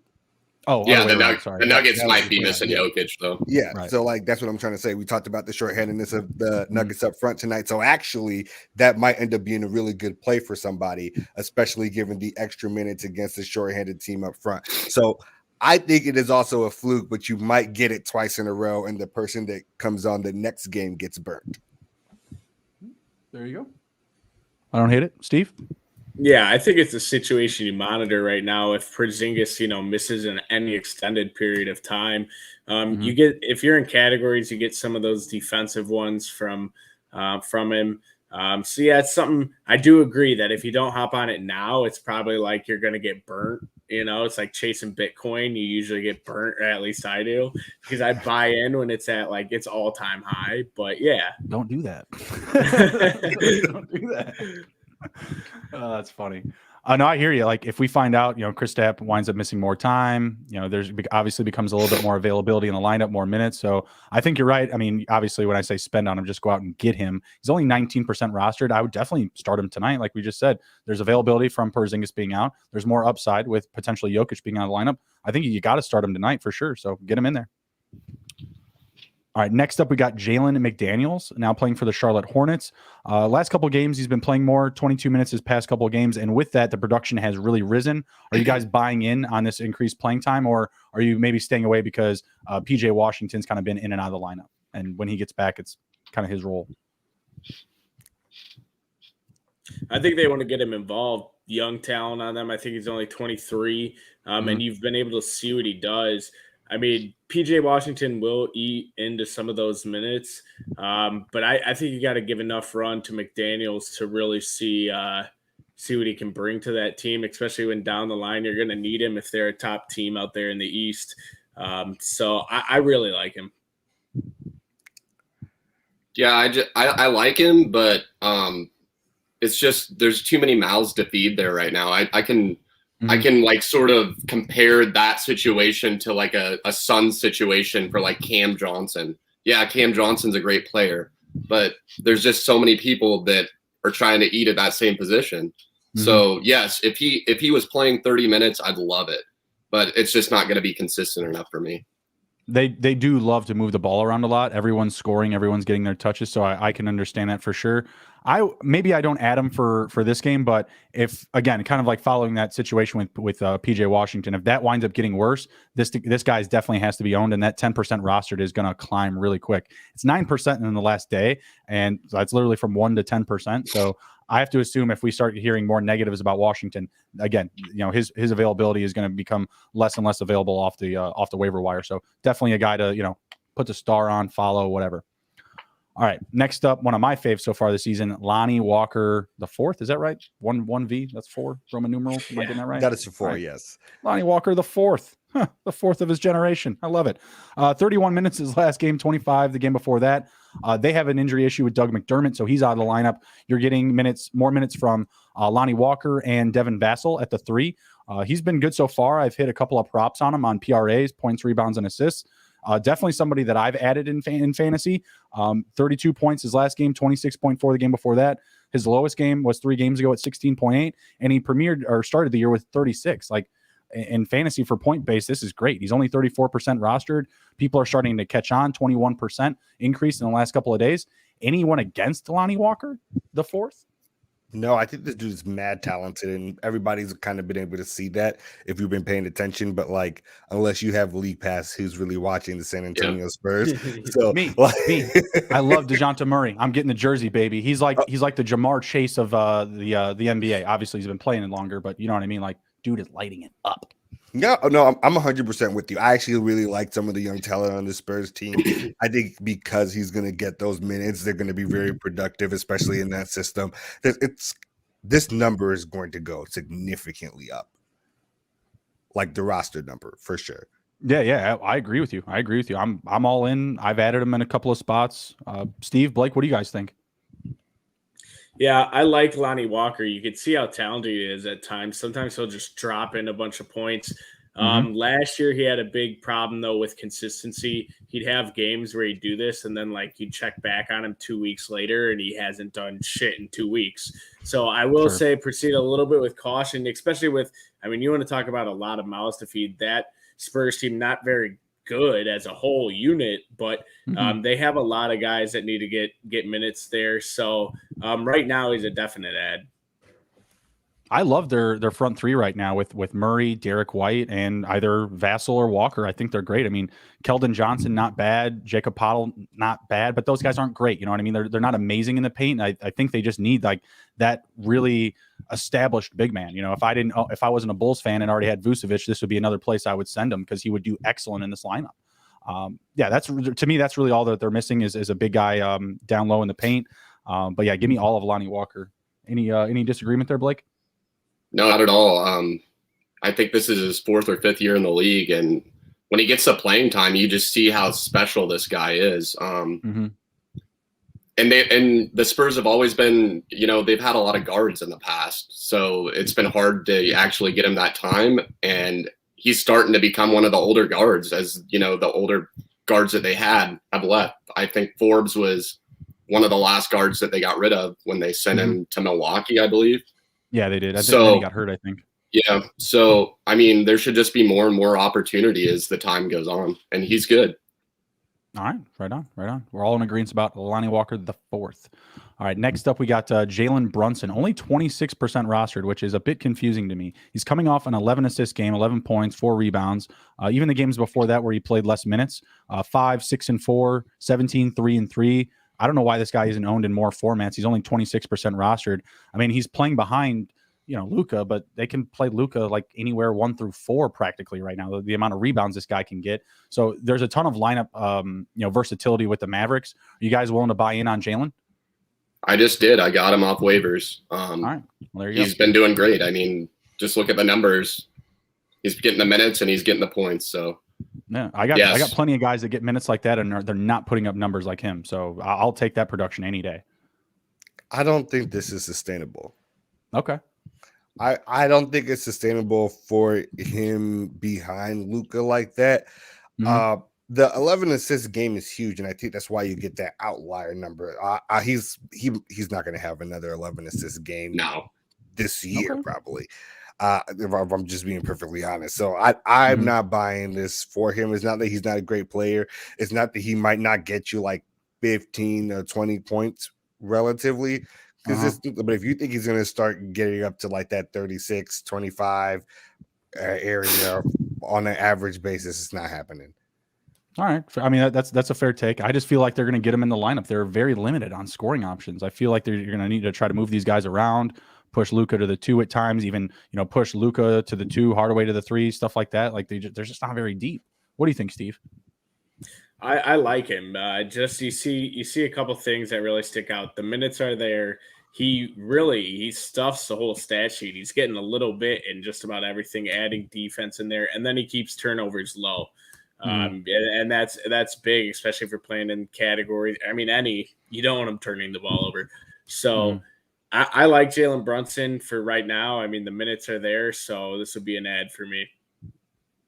Oh, yeah, the Nuggets might be missing Jokic, though. Yeah, right. So that's what I'm trying to say. We talked about the shorthandedness of the Nuggets up front tonight. So actually, that might end up being a really good play for somebody, especially given the extra minutes against the shorthanded team up front. So I think it is also a fluke, but you might get it twice in a row, and the person that comes on the next game gets burnt. There you go. I don't hate it, Steve. Yeah, I think it's a situation you monitor right now. If Porzingis, misses in any extended period of time, you get, if you're in categories, you get some of those defensive ones from him. So yeah, it's something I do agree that if you don't hop on it now, it's probably like you're going to get burnt. It's like chasing Bitcoin. You usually get burnt, or at least I do, because I buy in when it's at its all time high. But yeah, don't do that. Don't do that. Oh, that's funny. No, I hear you. If we find out, Kristaps winds up missing more time, there's obviously becomes a little bit more availability in the lineup, more minutes. So I think you're right. I mean, obviously, when I say spend on him, just go out and get him. He's only 19% rostered. I would definitely start him tonight. Like we just said, there's availability from Porzingis being out. There's more upside with potentially Jokic being out of the lineup. I think you got to start him tonight for sure. So get him in there. All right, next up, we got Jalen McDaniels, now playing for the Charlotte Hornets. Last couple of games, he's been playing more, 22 minutes his past couple of games, and with that, the production has really risen. Are you guys buying in on this increased playing time, or are you maybe staying away because P.J. Washington's kind of been in and out of the lineup, and when he gets back, it's kind of his role? I think they want to get him involved. Young talent on them. I think he's only 23, and you've been able to see what he does. I mean, P.J. Washington will eat into some of those minutes, but I think you got to give enough run to McDaniels to really see what he can bring to that team, especially when down the line you're going to need him if they're a top team out there in the East. So I really like him. Yeah, I like him, but it's just there's too many mouths to feed there right now. I can sort of compare that situation to a Suns situation for Cam Johnson. yeah, Cam Johnson's a great player, but there's just so many people that are trying to eat at that same position. Mhm. So yes, if he was playing 30 minutes, I'd love it, but it's just not going to be consistent enough for me. They do love to move the ball around a lot. Everyone's scoring, everyone's getting their touches, so I can understand that for sure. Maybe I don't add him for this game, but if again, kind of like following that situation with PJ Washington, if that winds up getting worse, this guy's definitely has to be owned, and that 10% rostered is going to climb really quick. It's 9% in the last day, and that's literally from 1 to 10%. So I have to assume if we start hearing more negatives about Washington, again, his availability is going to become less and less available off the waiver wire. So definitely a guy to put the star on, follow, whatever. All right, next up, one of my faves so far this season, Lonnie Walker the fourth. Is that right? One V. That's 4 Roman numerals. Am I getting that right? That is a 4. Right. Yes. Lonnie Walker the fourth. The fourth of his generation. I love it. 31 minutes his last game, 25 the game before that. They have an injury issue with Doug McDermott, so he's out of the lineup. You're getting more minutes from Lonnie Walker and Devin Vassell at the 3. He's been good so far. I've hit a couple of props on him on PRAs, points, rebounds, and assists. Definitely somebody that I've added in fantasy. 32 points his last game, 26.4 the game before that. His lowest game was 3 games ago at 16.8, and he started the year with 36. Like, in fantasy for point base, this is great. He's only 34% rostered. People are starting to catch on, 21% increase in the last couple of days. Anyone against Lonnie Walker, the fourth? No, I think this dude's mad talented, and everybody's kind of been able to see that if you've been paying attention. But like, unless you have League Pass, who's really watching the San Antonio Spurs? So me. I love DeJounte Murray. I'm getting the jersey, baby. He's like the Jamar Chase of the NBA. Obviously, he's been playing it longer, but you know what I mean. Like, dude is lighting it up. Yeah, no, I'm 100% with you. I actually really like some of the young talent on the Spurs team. I think because he's going to get those minutes, they're going to be very productive, especially in that system. This number is going to go significantly up, like the roster number for sure. Yeah, I agree with you. I'm all in. I've added him in a couple of spots. Steve, Blake, what do you guys think? Yeah, I like Lonnie Walker. You can see how talented he is at times. Sometimes he'll just drop in a bunch of points. Last year, he had a big problem, though, with consistency. He'd have games where he'd do this, and then, like, you check back on him 2 weeks later, and he hasn't done shit in 2 weeks. So I will say proceed a little bit with caution, especially with – I mean, you want to talk about a lot of mouths to feed. That Spurs team, not very good as a whole unit, but they have a lot of guys that need to get minutes there. So right now he's a definite add. I love their front 3 right now with Murray, Derek White, and either Vassell or Walker. I think they're great. I mean, Keldon Johnson, not bad. Jacob Poeltl, not bad, but those guys aren't great. You know what I mean? They're not amazing in the paint. I think they just need like that really established big man. You know, if I wasn't a Bulls fan and already had Vucevic, this would be another place I would send him because he would do excellent in this lineup. That's to me, that's really all that they're missing is a big guy down low in the paint. But yeah, give me all of Lonnie Walker. Any disagreement there, Blake? No, not at all. I think this is his 4th or 5th year in the league, and when he gets the playing time, you just see how special this guy is. And the Spurs have always been, they've had a lot of guards in the past, so it's been hard to actually get him that time. And he's starting to become one of the older guards, as the older guards that they have left. I think Forbes was one of the last guards that they got rid of when they sent him to Milwaukee, I believe. Yeah, they did. I think he got hurt, I think. Yeah. So, I mean, there should just be more and more opportunity as the time goes on, and he's good. All right. Right on. We're all in agreement about Lonnie Walker the fourth. All right. Next up, we got Jalen Brunson, only 26% rostered, which is a bit confusing to me. He's coming off an 11 assist game, 11 points, 4 rebounds. Even the games before that where he played less minutes, 5, 6, and 4, 17, 3, and 3. I don't know why this guy isn't owned in more formats. He's only 26% rostered. I mean, he's playing behind, Luka, but they can play Luka like anywhere 1 through 4 practically right now. The amount of rebounds this guy can get. So there's a ton of lineup, versatility with the Mavericks. Are you guys willing to buy in on Jalen? I just did. I got him off waivers. All right. Well, there you He's been doing great. I mean, just look at the numbers. He's getting the minutes and he's getting the points. So. Yeah, I got plenty of guys that get minutes like that, and they're not putting up numbers like him. So I'll take that production any day. I don't think this is sustainable. Okay. I don't think it's sustainable for him behind Luka like that. The 11 assist game is huge, and I think that's why you get that outlier number. He's not going to have another 11 assist game this year, probably. If I'm just being perfectly honest. So I'm not buying this for him. It's not that he's not a great player. It's not that he might not get you like 15 or 20 points relatively. But if you think he's going to start getting up to like that 36, 25 area on an average basis, it's not happening. All right. I mean, that's a fair take. I just feel like they're going to get him in the lineup. They're very limited on scoring options. I feel like you're going to need to try to move these guys around, push Luka to the 2 at times, even, push Luka to the 2, Hardaway to the 3, stuff like that. Like they're just not very deep. What do you think, Steve? I like him. Just you see a couple things that really stick out. The minutes are there. He stuffs the whole stat sheet. He's getting a little bit in just about everything, adding defense in there, and then he keeps turnovers low. And that's big, especially if you're playing in categories. I mean, you don't want him turning the ball over. So I like Jalen Brunson for right now. I mean, the minutes are there, so this would be an ad for me.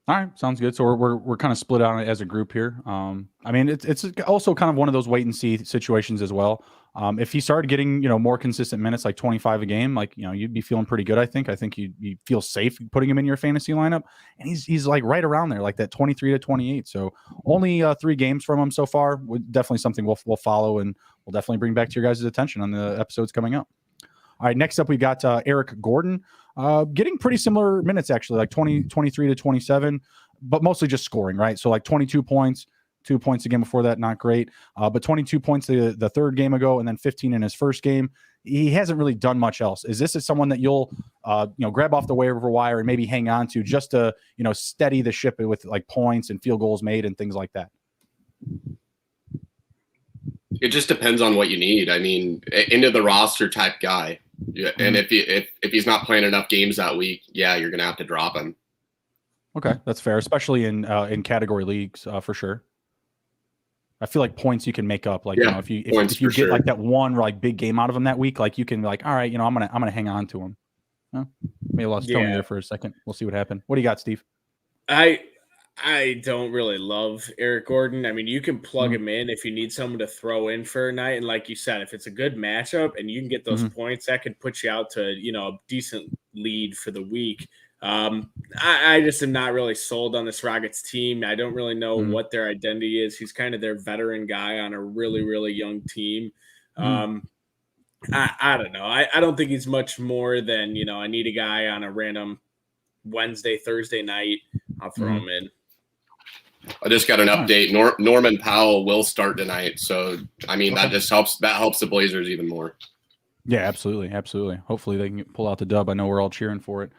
All right, sounds good. So we're kind of split out as a group here. I mean, it's also kind of one of those wait and see situations as well. If he started getting more consistent minutes, like 25 a game, like you'd be feeling pretty good. I think you feel safe putting him in your fantasy lineup, and he's like right around there, like that 23 to 28. So only 3 games from him so far. Definitely something we'll follow, and we'll definitely bring back to your guys' attention on the episodes coming up. All right, next up we got Eric Gordon, getting pretty similar minutes actually, like 23 to 27, but mostly just scoring, right? So like 22 points, 2 points a game before that, not great. But 22 points the third game ago, and then 15 in his first game. He hasn't really done much else. Is this someone that you'll grab off the waiver wire and maybe hang on to just to steady the ship with like points and field goals made and things like that? It just depends on what you need. I mean, into the roster type guy. Yeah, and if he's not playing enough games that week, you're gonna have to drop him. Okay, that's fair, especially in category leagues for sure. I feel like points you can make up. Like if you get like that one like big game out of him that week, like you can be like, all right, I'm gonna hang on to him. Maybe I lost Tony there for a second. We'll see what happened. What do you got, Steve? I don't really love Eric Gordon. I mean, you can plug him in if you need someone to throw in for a night. And like you said, if it's a good matchup and you can get those points, that could put you out to, a decent lead for the week. I just am not really sold on this Rockets team. I don't really know what their identity is. He's kind of their veteran guy on a really, really young team. I don't know. I don't think he's much more than, I need a guy on a random Wednesday, Thursday night. I'll throw him in. I just got an update. Norman Powell will start tonight. So, I mean, that just helps. That helps the Blazers even more. Yeah, absolutely. Absolutely. Hopefully they can pull out the dub. I know we're all cheering for it.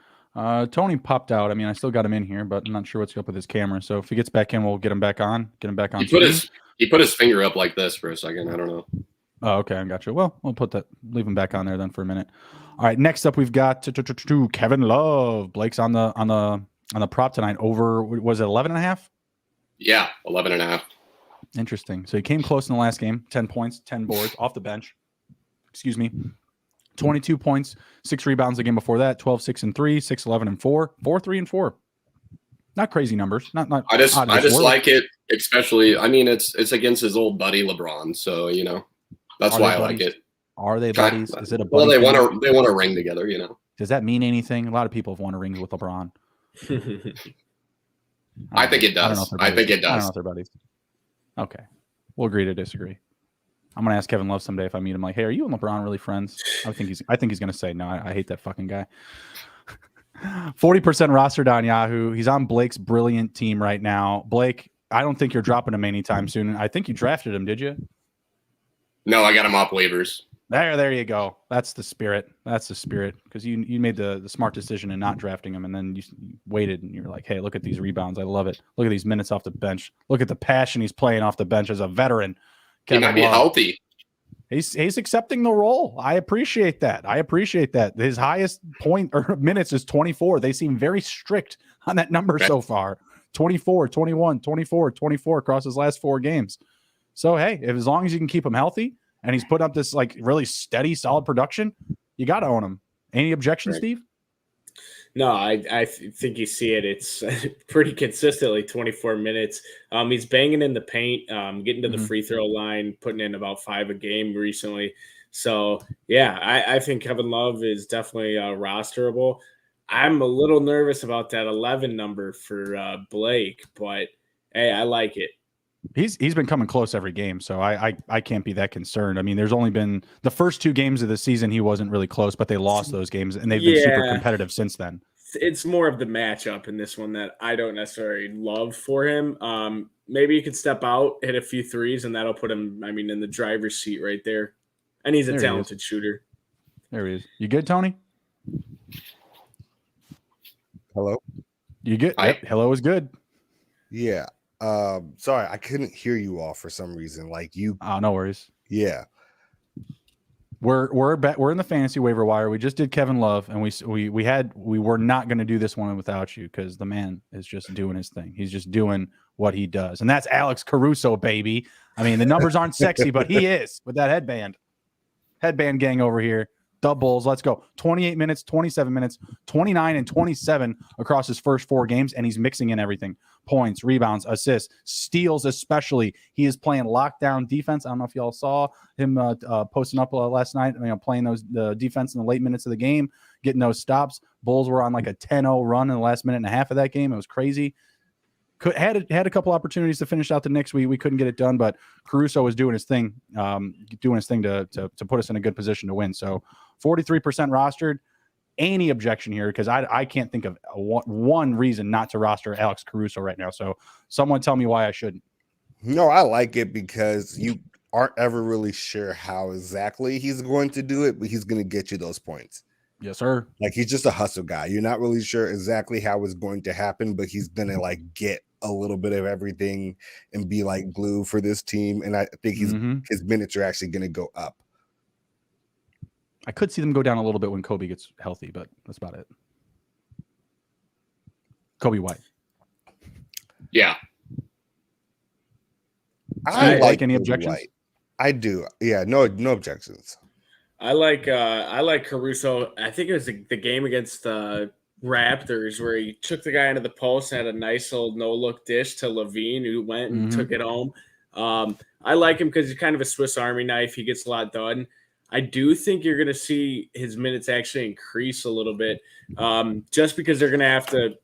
Tony popped out. I mean, I still got him in here, but I'm not sure what's up with his camera. So if he gets back in, we'll get him back on. He put his finger up like this for a second. I don't know. Oh, okay. I got you. Well, we'll leave him back on there then for a minute. All right. Next up, we've got Kevin Love. Blake's on the prop tonight over, was it 11.5? Yeah, 11.5. Interesting. So he came close in the last game, 10 points, 10 boards off the bench. 22 points, 6 rebounds the game before that, 12, 6, and 3, 6, 11, and 4, 4, 3, and 4. Not crazy numbers. Not. I just like it, especially. I mean, it's against his old buddy LeBron, so that's why I like it. Are they buddies? Is it a buddy? Well, they want a ring together. Does that mean anything? A lot of people have won rings with LeBron. I think it does. I think it does. I don't know if they're buddies. Okay, we'll agree to disagree. I'm gonna ask Kevin Love someday if I meet him. Like, hey, are you and LeBron really friends? I think he's gonna say no. I hate that fucking guy. 40% rostered on Yahoo. He's on Blake's brilliant team right now. Blake, I don't think you're dropping him anytime soon. I think you drafted him, did you? No, I got him off waivers. There you go. That's the spirit. Because you made the smart decision in not drafting him, and then you waited and you're like, hey, look at these rebounds. I love it. Look at these minutes off the bench. Look at the passion he's playing off the bench as a veteran. He might be healthy. He's accepting the role. I appreciate that. His highest point or minutes is 24. They seem very strict on that number so far. 24, 21, 24, 24 across his last 4 games. So, hey, as long as you can keep him healthy and he's put up this like really steady, solid production, you got to own him. Any objections, Steve? No, I think you see it. It's pretty consistently 24 minutes. He's banging in the paint, getting to the free throw line, putting in about 5 a game recently. So, yeah, I think Kevin Love is definitely rosterable. I'm a little nervous about that 11 number for Blake, but hey, I like it. He's been coming close every game, so I can't be that concerned. I mean, there's only been the first 2 games of the season he wasn't really close, but they lost those games, and they've been super competitive since then. It's more of the matchup in this one that I don't necessarily love for him. Maybe he could step out, hit a few threes, and that'll put him, in the driver's seat right there. And he's a talented shooter. There he is. You good, Tony? Hello? You good? Yep. Hello is good. Yeah. Sorry, I couldn't hear you all for some reason. Like you. Oh, no worries. Yeah. We're in the fantasy waiver wire. We just did Kevin Love, and we were not going to do this one without you because the man is just doing his thing. He's just doing what he does, and that's Alex Caruso, baby. I mean, the numbers aren't sexy, but he is with that headband gang over here. The Bulls, let's go. 28 minutes, 27 minutes, 29 and 27 across his first 4 games, and he's mixing in everything. Points, rebounds, assists, steals especially. He is playing lockdown defense. I don't know if y'all saw him posting up last night, playing the defense in the late minutes of the game, getting those stops. Bulls were on like a 10-0 run in the last minute and a half of that game. It was crazy. Had a couple opportunities to finish out the Knicks. We couldn't get it done, but Caruso was doing his thing to put us in a good position to win. So 43% rostered. Any objection here? Because I can't think of one reason not to roster Alex Caruso right now. So someone tell me why I shouldn't. No, I like it because you aren't ever really sure how exactly he's going to do it, but he's going to get you those points. Yes, sir. Like he's just a hustle guy. You're not really sure exactly how it's going to happen, but he's going to get a little bit of everything and be like glue for this team. And I think his minutes are actually going to go up. I could see them go down a little bit when Kobe gets healthy, but that's about it. Kobe White. Yeah. I like any Kobe objections? White. I do. Yeah, no objections. I like Caruso. I think it was the game against the Raptors where he took the guy into the post and had a nice little no-look dish to Levine, who went and took it home. I like him because he's kind of a Swiss Army knife. He gets a lot done. I do think you're going to see his minutes actually increase a little bit just because they're going to have to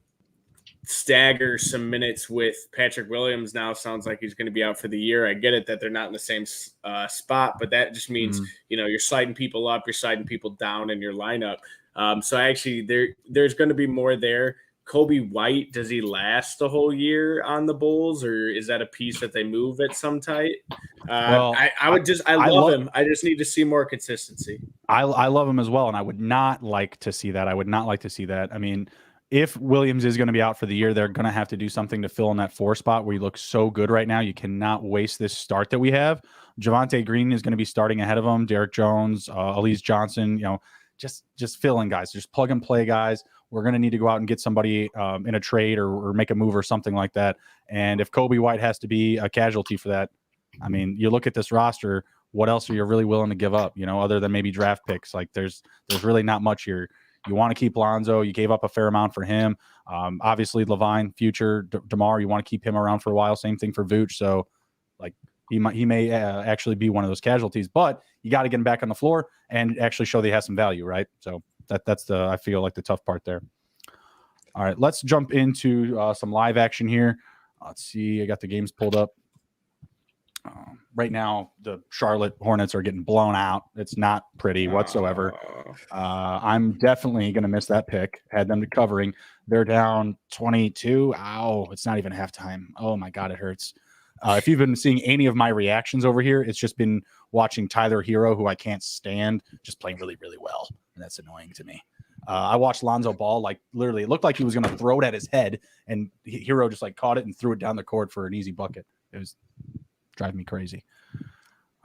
stagger some minutes with Patrick Williams. Now sounds like he's going to be out for the year. I get it that they're not in the same spot, but that just means, you're sliding people up, you're sliding people down in your lineup. So actually there's going to be more there. Kobe White, does he last the whole year on the Bulls, or is that a piece that they move at some tight? I love him. I just need to see more consistency. I love him as well, and I would not like to see that. I mean, if Williams is going to be out for the year, they're going to have to do something to fill in that 4 spot where he looks so good right now. You cannot waste this start that we have. Devante Graham is going to be starting ahead of him. Derek Jones, Elise Johnson, just fill in guys, just plug and play guys. We're going to need to go out and get somebody in a trade or make a move or something like that. And if Kobe White has to be a casualty for that, I mean, you look at this roster, what else are you really willing to give up, other than maybe draft picks? Like there's really not much here. You want to keep Lonzo. You gave up a fair amount for him. Obviously, Levine, future, DeMar, you want to keep him around for a while. Same thing for Vooch. So, like, he may actually be one of those casualties, but you got to get him back on the floor and actually show that he has some value, right? So that's I feel like the tough part there. All right, let's jump into some live action here. Let's see. I got the games pulled up. Right now, the Charlotte Hornets are getting blown out. It's not pretty whatsoever. I'm definitely going to miss that pick. Had them to covering. They're down 22. Ow, it's not even halftime. Oh, my God, it hurts. If you've been seeing any of my reactions over here, it's just been watching Tyler Hero, who I can't stand, just playing really, really well. And that's annoying to me. I watched Lonzo Ball, like literally, it looked like he was going to throw it at his head, and Hero just like caught it and threw it down the court for an easy bucket. It was driving me crazy.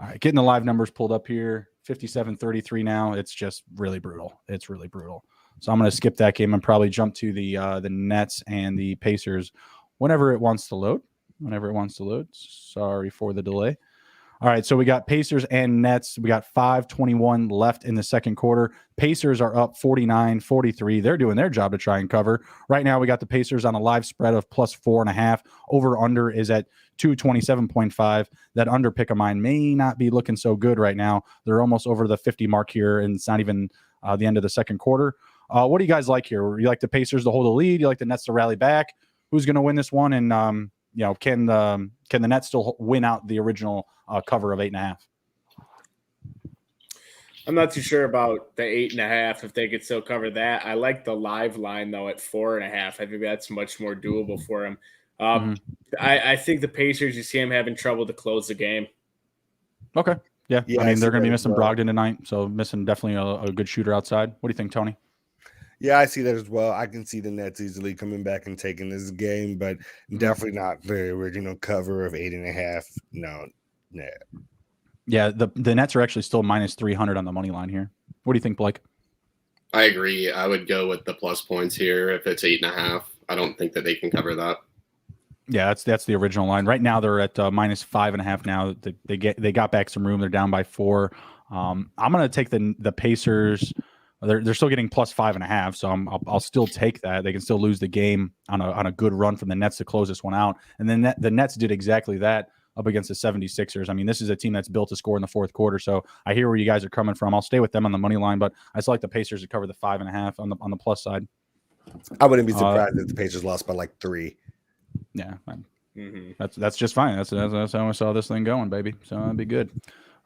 All right, getting the live numbers pulled up here. 57-33 now. It's just really brutal. It's really brutal. So I'm going to skip that game and probably jump to the Nets and the Pacers whenever it wants to load. Sorry for the delay. All right, so we got Pacers and Nets. We got 5:21 left in the second quarter. Pacers are up 49-43. They're doing their job to try and cover. Right now, we got the Pacers on a live spread of plus 4.5. Over-under is at 227.5. That under pick of mine may not be looking so good right now. They're almost over the 50 mark here, and it's not even the end of the second quarter. What do you guys like here? You like the Pacers to hold the lead? You like the Nets to rally back? Who's going to win this one? And can the Nets still win out the original cover of 8.5? I'm not too sure about the 8.5 if they could still cover that. I like the live line though at 4.5. I think that's much more doable for them. I think the Pacers, you see them having trouble to close the game. Okay. Yeah. I mean, they're going to be missing well. Brogdon tonight, so missing definitely a good shooter outside. What do you think, Tony? Yeah, I see that as well. I can see the Nets easily coming back and taking this game, but definitely not the original cover of 8.5. No. Yeah, the Nets are actually still minus 300 on the money line here. What do you think, Blake? I agree. I would go with the plus points here if it's 8.5. I don't think that they can cover that. Yeah, that's the original line. Right now they're at minus 5.5 now. They got back some room. They're down by 4. I'm going to take the Pacers. They're still getting plus 5.5, so I'll still take that. They can still lose the game on a good run from the Nets to close this one out. And then the Nets did exactly that up against the 76ers. I mean, this is a team that's built to score in the fourth quarter. So I hear where you guys are coming from. I'll stay with them on the money line, but I still like the Pacers to cover the 5.5 on the plus side. I wouldn't be surprised if the Pacers lost by like 3. Yeah, that's just fine. That's how I saw this thing going, baby. So that'd be good.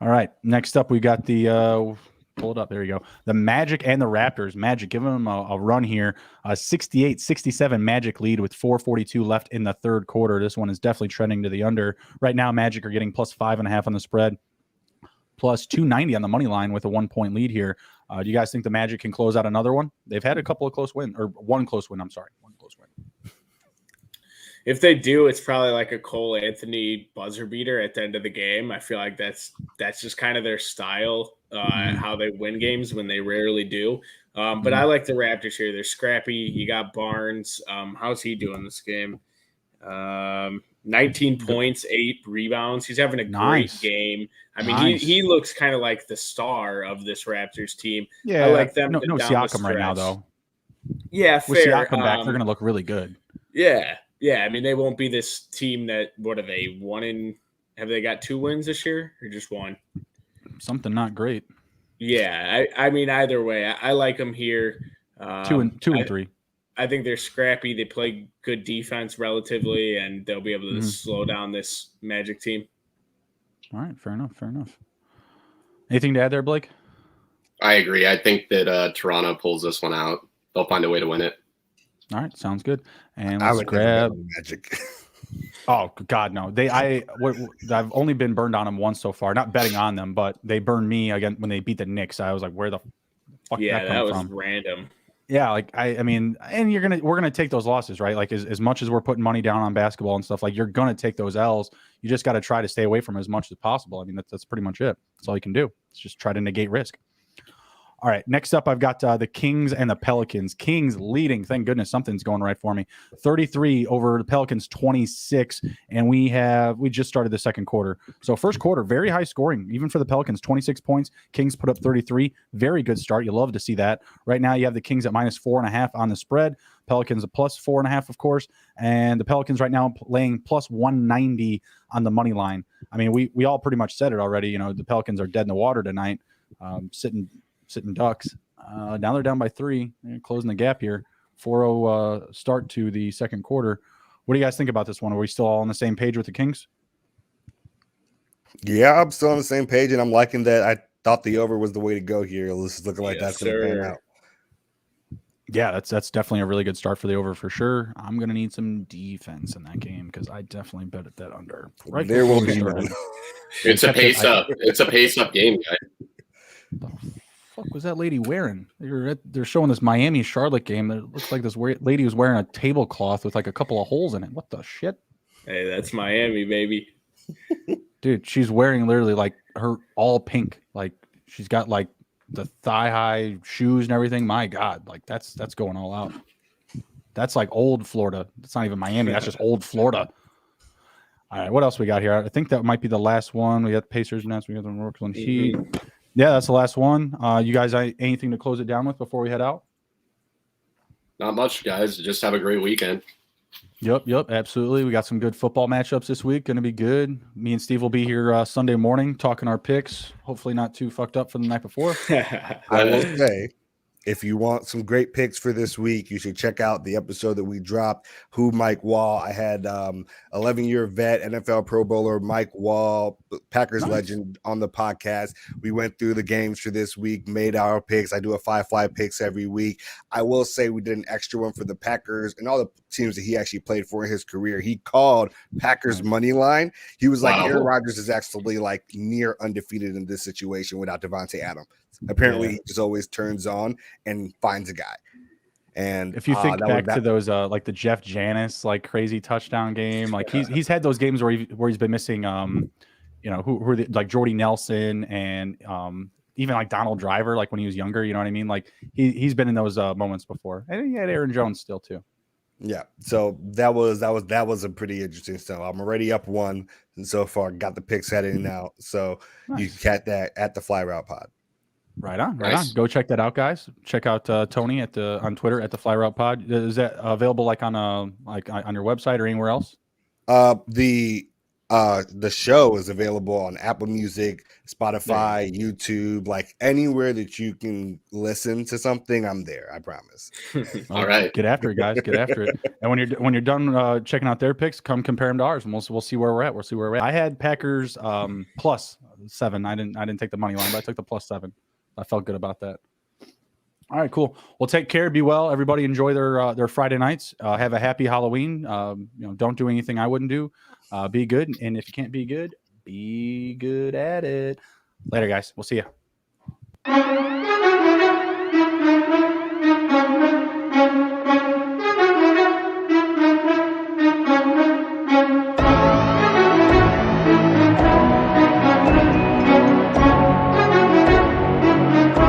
All right, next up we got the pull it up. There you go. The Magic and the Raptors. Magic giving them a run here. 68-67 Magic lead with 4:42 left in the third quarter. This one is definitely trending to the under. Right now, Magic are getting plus 5.5 on the spread, plus 290 on the money line with a 1-point lead here. Do you guys think the Magic can close out another one? They've had a couple of close wins, or one close win. I'm sorry, one close win. If they do, it's probably like a Cole Anthony buzzer beater at the end of the game. I feel like that's just kind of their style, how they win games when they rarely do. But I like the Raptors here. They're scrappy. You got Barnes. How's he doing this game? 19 points, 8 rebounds. He's having a great game. I mean, he looks kind of like the star of this Raptors team. Yeah, I like them. No Siakam right now, though. Yeah, with fair. Siakam back, they're going to look really good. Yeah, I mean, they won't be this team that, what are they, have they got 2 wins this year or just 1? Something not great. Yeah, I mean, either way, I like them here. 2 and 3. I think they're scrappy. They play good defense relatively, and they'll be able to slow down this Magic team. All right, fair enough. Anything to add there, Blake? I agree. I think that Toronto pulls this one out. They'll find a way to win it. All right, sounds good. And let's grab Magic. Oh God, no! I've only been burned on them once so far. Not betting on them, but they burned me again when they beat the Knicks. I was like, where the fuck did that come was from? Random. Yeah, like I mean, and we're gonna take those losses, right? Like as much as we're putting money down on basketball and stuff, like you're gonna take those L's. You just got to try to stay away from as much as possible. I mean, that's pretty much it. That's all you can do. It's just try to negate risk. All right, next up, I've got the Kings and the Pelicans. Kings leading. Thank goodness something's going right for me. 33 over the Pelicans, 26, and we just started the second quarter. So first quarter, very high scoring, even for the Pelicans, 26 points. Kings put up 33. Very good start. You love to see that. Right now, you have the Kings at minus 4.5 on the spread. Pelicans a plus 4.5, of course, and the Pelicans right now laying plus 190 on the money line. I mean, we all pretty much said it already. You know, the Pelicans are dead in the water tonight, sitting ducks. Now they're down by 3, closing the gap here. 4-0 start to the second quarter. What do you guys think about this one? Are we still all on the same page with the Kings? Yeah, I'm still on the same page, and I'm liking that. I thought the over was the way to go here. This is looking like that's going to pan out. Yeah, that's definitely a really good start for the over for sure. I'm going to need some defense in that game because I definitely bet at that under. Right there will be none. It's a pace up. It's a pace up game, guy. The fuck was that lady wearing? They're showing this Miami Charlotte game. That looks like this lady was wearing a tablecloth with like a couple of holes in it. What the shit? Hey, that's Miami, baby. Dude, she's wearing literally like her all pink. Like she's got like the thigh high shoes and everything. My God, like that's going all out. That's like old Florida. That's not even Miami. That's just old Florida. All right, what else we got here? I think that might be the last one. We got the Pacers, Nets, we got the Brooklyn Heat. Yeah, that's the last one. You guys, anything to close it down with before we head out? Not much, guys. Just have a great weekend. Yep, absolutely. We got some good football matchups this week. Going to be good. Me and Steve will be here Sunday morning talking our picks. Hopefully not too fucked up from the night before. I will say, if you want some great picks for this week, you should check out the episode that we dropped. Who Mike Wall? I had 11-year vet, NFL Pro Bowler Mike Wall, Packers legend, on the podcast. We went through the games for this week, made our picks. I do a 5-5 picks every week. I will say we did an extra one for the Packers and all the teams that he actually played for in his career. He called Packers money line. He was like, Aaron Rodgers is actually like near undefeated in this situation without Devante Adams. Apparently, he just always turns on and finds a guy. And if you think back to those, like the Jeff Janis, like crazy touchdown game, like he's had those games where he's been missing, you know, who are like Jordy Nelson and even like Donald Driver, like when he was younger, you know what I mean? Like he's been in those moments before, and he had Aaron Jones still too. Yeah, so that was a pretty interesting stuff. I'm already up 1, and so far got the picks heading out. So you can catch that at the Fly Route Pod. Right on. Go check that out, guys. Check out Tony on Twitter at the Fly Route Pod. Is that available like on your website or anywhere else? The show is available on Apple Music, Spotify, YouTube, like anywhere that you can listen to something. I'm there. I promise. All right, get after it, guys. Get after it. And when you're done checking out their picks, come compare them to ours, and we'll see where we're at. I had Packers +7. I didn't take the money line, but I took the +7. I felt good about that. All right, cool. Well, take care. Be well. Everybody enjoy their Friday nights. Have a happy Halloween. Don't do anything I wouldn't do. Be good. And if you can't be good at it. Later, guys. We'll see you.